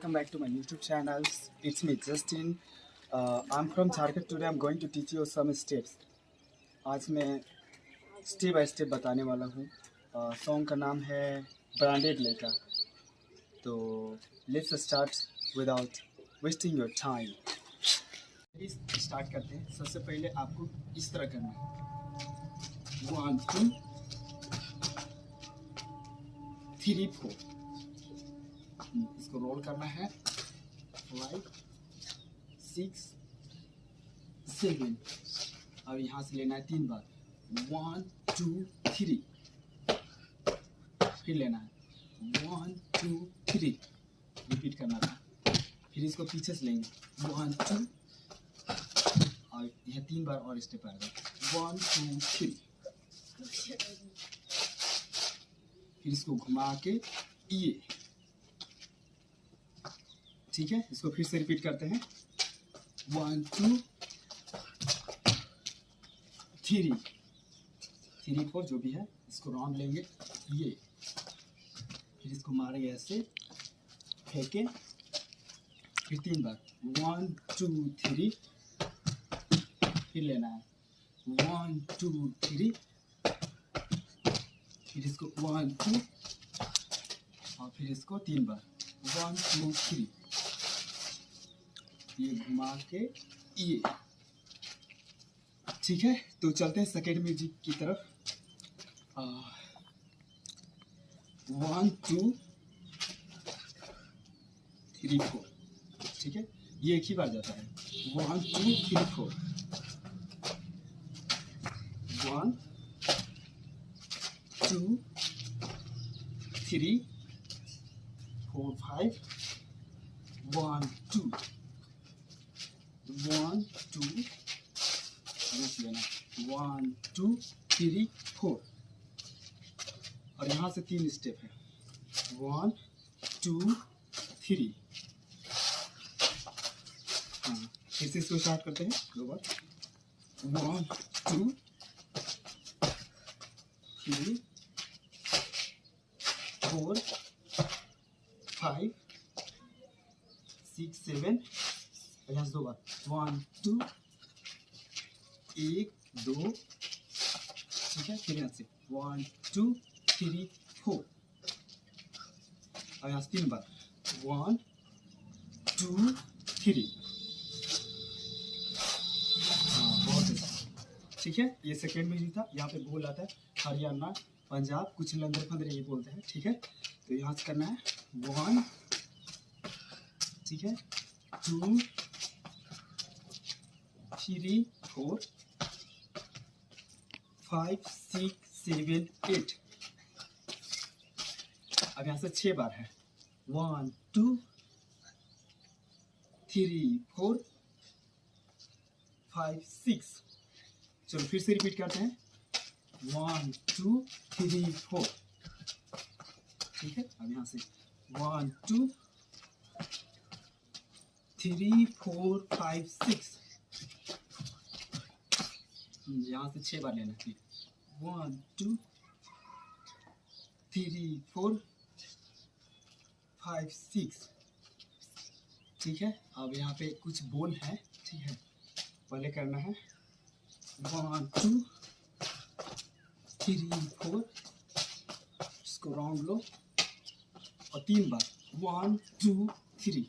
welcome back to my YouTube channel. It's me Justin. I'm from Jharkhand. Today I'm going to teach you some steps. आज मैं step by step बताने वाला हूँ. Song का नाम है ब्रांडेड लेका. तो let's start without wasting your time. Start करते हैं. सबसे पहले आपको इस तरह करना है. 1 2 3 4. इसको रोल करना है. 5 6 7. और यहाँ से लेना है 3 बार. 1 2 3. फिर लेना है 1 2 3. रिपीट करना था. फिर इसको पीछे से लेंगे 1 2. और यह 3 बार और स्टेप आएगा 1 2 3. फिर इसको घुमा के ये. ठीक है. इसको फिर से रिपीट करते हैं 1 2 3 4 जो भी है. इसको राउंड लेंगे ये. फिर इसको मारेंगे ऐसे फेंके. फिर 3 बार 1 2 3. फिर लेना है 1 2 3. फिर इसको 1 2 और फिर इसको 3 बार 1 2 3. ये घुमा के ये. ठीक है. तो चलते हैं सेकेंड म्यूजिक की तरफ. 1 2 3 4. ठीक है. ये एक ही बार जाता है 1 2 3 4. 1 2 3 4 5. 1 2 1 2. 1 2 3 4. और यहाँ से 3 स्टेप है 1 2 3. हाँ. फिर से इसको स्टार्ट करते हैं 2 बार 1 2 3 4 5 6 7. यहाँ से 2 बार 1 2 1 2. ठीक है. फिर यहाँ से 1 2 3 4. और यहाँ से 3 बार 1 2 3. हाँ. बहुत अच्छा. ठीक है. ये सेकेंड म्यूजिक था. यहाँ पे बोल आता है हरियाणा पंजाब कुछ लंदर फंदर ये बोलते हैं. ठीक है. तो यहाँ से करना है 1. ठीक है. 2 3 4 5 6 7 8. अब यहाँ से 6 बार है 1 2 3 4 5 6. चलो फिर से रिपीट करते हैं 1 2 3 4. ठीक है. अब यहाँ से 1 2 3 4 5 6. यहाँ से 6 बार लेना है 1 2 3 4 5 6. ठीक है. अब यहाँ पे कुछ बोल है. ठीक है. पहले करना है 1 2 3 4. इसको राउंड लो और 3 बार 1 2 3.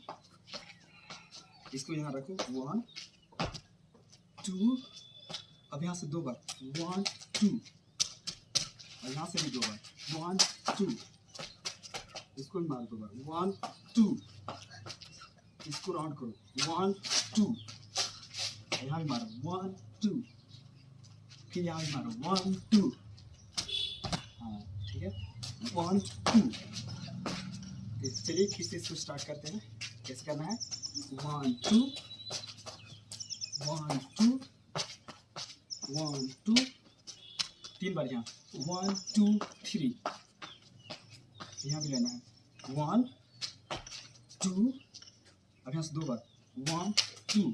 इसको यहाँ रखो 1 2. अब यहाँ से 2 बार 1 2. और यहाँ से भी 2 बार 1 2. इसको भी मारो 2 बार 1 2. इसको राउंड करो 1 2. यहाँ भी मारो 1 2. फिर यहाँ भी मारो 1 2. हाँ. ठीक है. 1 2. चलिए फिर से इसको स्टार्ट करते हैं. कैसे करना है 1 2 1 2 1 2. 3 बार यहाँ 1 2 3. यहाँ भी लेना है 1 2. अब यहाँ से 2 बार 1 2.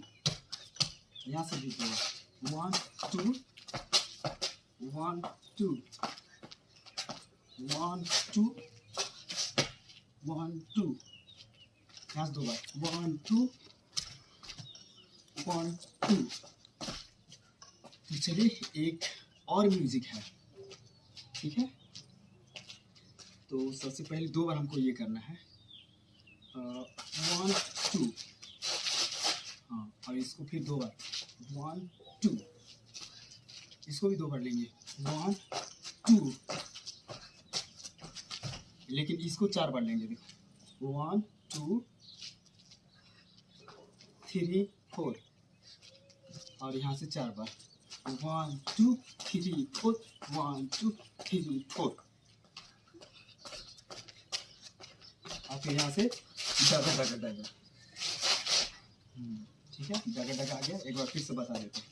यहाँ से भी 2 बार 1 2 1 2 1 2 1 2. यहाँ से 2 बार 1 2 1 2। तो चलिए एक और म्यूजिक है, ठीक है। तो सबसे पहले 2 बार हमको ये करना है 1 2, हाँ, और इसको फिर 2 बार 1 2, इसको भी 2 बार लेंगे 1 2, लेकिन इसको 4 बार लेंगे। देखो 1 2 3 4, और यहाँ से 4 बार 1 2 3 4 1 2 3 4, और फिर यहाँ से डगा डगा डगा, ठीक है। डगा डगा आ गया, एक बार फिर से बता देते हैं।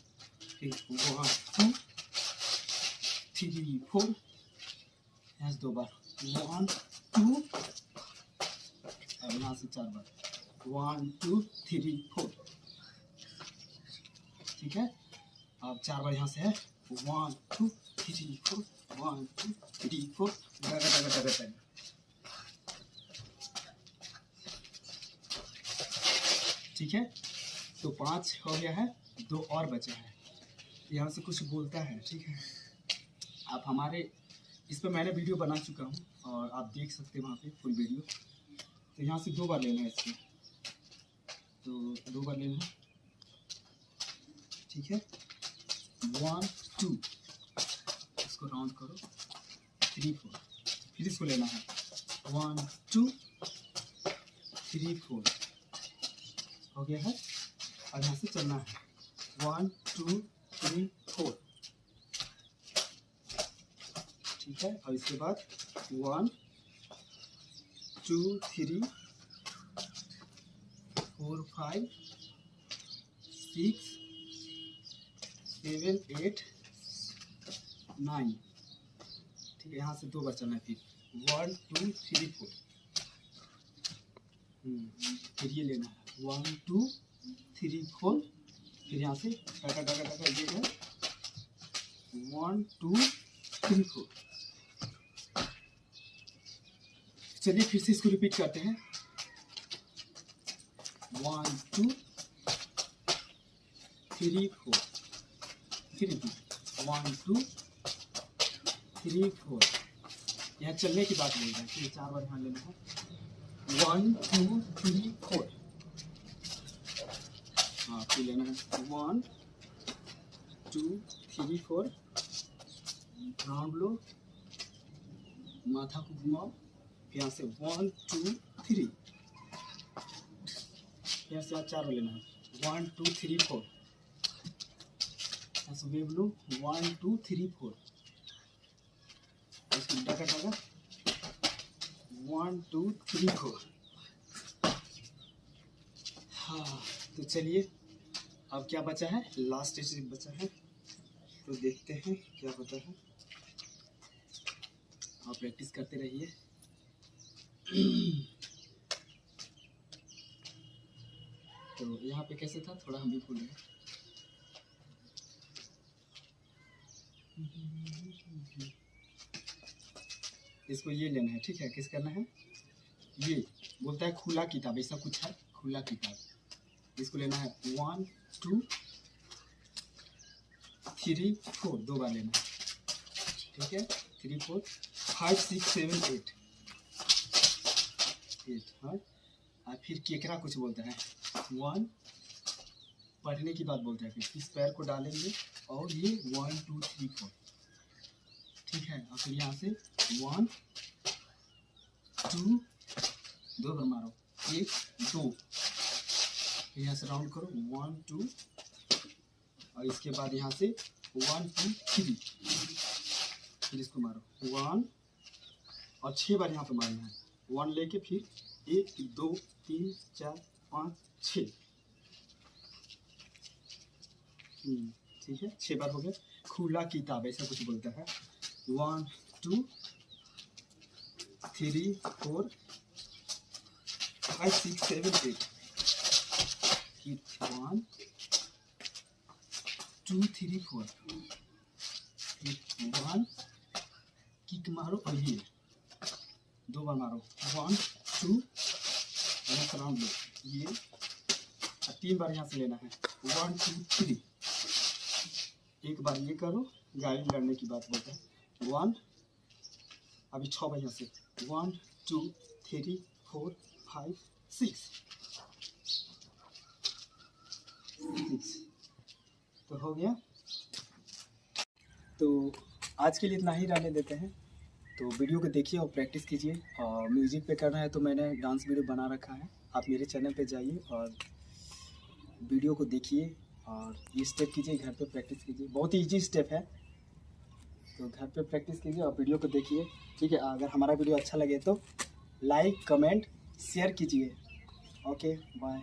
फिर 1 2 3 4, यहाँ से 2 बार 1 2, और यहाँ से 4 बार 1 2 3 4, ठीक है। अब 4 बार यहाँ से है 1 2 3 4 1 2 3 4, डगा डगा डगा डगा, ठीक है। तो 5 हो गया है, 2 और बचा है। यहाँ से कुछ बोलता है, ठीक है। आप हमारे इस पर मैंने वीडियो बना चुका हूँ और आप देख सकते हैं वहाँ पे फुल वीडियो। तो यहाँ से 2 बार लेना है इसको, तो 2 बार लेना है, ठीक है। 1 2, इसको राउंड करो 3 4, फिर इसको लेना है 1 2 3 4, हो गया है। और यहाँ से चलना है 1 2 3 4, ठीक है। और इसके बाद 1 2 3 4 5 6 7 8 9, ठीक है। यहाँ से 2 बार चलना है, फिर 1 2 3 4, फिर ये लेना है 1 2 3 4, फिर यहाँ से डगा डगा डगा ये है 1 2 3 4। चलिए फिर से इसको रिपीट करते हैं 1 2 3 4, फिर 1 2 3 4। यहाँ चलने की बात बोल रहे हैं, फिर 4 बार यहाँ लेना है 1 2 3 4, हाँ, फिर लेना है 1 2 3 4, राउंड लो, माथा को घुमाओ, यहाँ से 1 2 3, यहाँ से 4 बार लेना है 1 2 3 4, यहाँ से वेव लो 1 2 3 4, इसको डगा डगा 1 2 3 4। हाँ, तो चलिए अब क्या बचा है, लास्ट स्टेज बचा है, तो देखते हैं क्या होता है। आप प्रैक्टिस करते रहिए। तो यहाँ पे कैसे था, थोड़ा हम भी भूल गए। इसको ये लेना है, ठीक है। किस करना है, ये बोलता है खुला किताब, ऐसा कुछ है, खुला किताब। इसको लेना है 1 2 3 4, 2 बार लेना है, ठीक है। 3 4 5 6 7 8, हाँ। और फिर केकरा कुछ बोलता है 1, पढ़ने की बात बोलता है, फिर इस पैर को डालेंगे और ये 1 2 3 4, ठीक है। और फिर यहाँ से 1 2, 2 बार मारो 1 2, फिर यहाँ से राउंड करो 1 2, और इसके बाद यहाँ से 1 2 3, फिर इसको मारो 1, और 6 बार यहाँ पे मारना है, 1 लेके फिर 1 2 3 4 5 6, ठीक है। 6 बार हो गया। खुला किताब ऐसा कुछ बोलता है 1 2 3 4 5 6 7 8, 1 2 3 4, 1 किक मारो और ये 2 बार मारो 1 2 यहाँ से राउंड लो, ये 3 बार यहाँ से लेना है। 1 2 3, एक बार ये करो, गाड़ी लड़ने की बात बोलते हैं। 1, अभी 6 बार यहाँ से 1 2 3 4 5 6, तो हो गया। तो आज के लिए इतना ही रहने देते हैं। तो वीडियो को देखिए और प्रैक्टिस कीजिए। और म्यूज़िक पे करना है तो मैंने डांस वीडियो बना रखा है, आप मेरे चैनल पे जाइए और वीडियो को देखिए और ये स्टेप कीजिए, घर पे प्रैक्टिस कीजिए। बहुत ही ईजी स्टेप है, तो घर पे प्रैक्टिस कीजिए और वीडियो को देखिए। ठीक है, अगर हमारा वीडियो अच्छा लगे तो लाइक कमेंट शेयर कीजिए। Okay bye.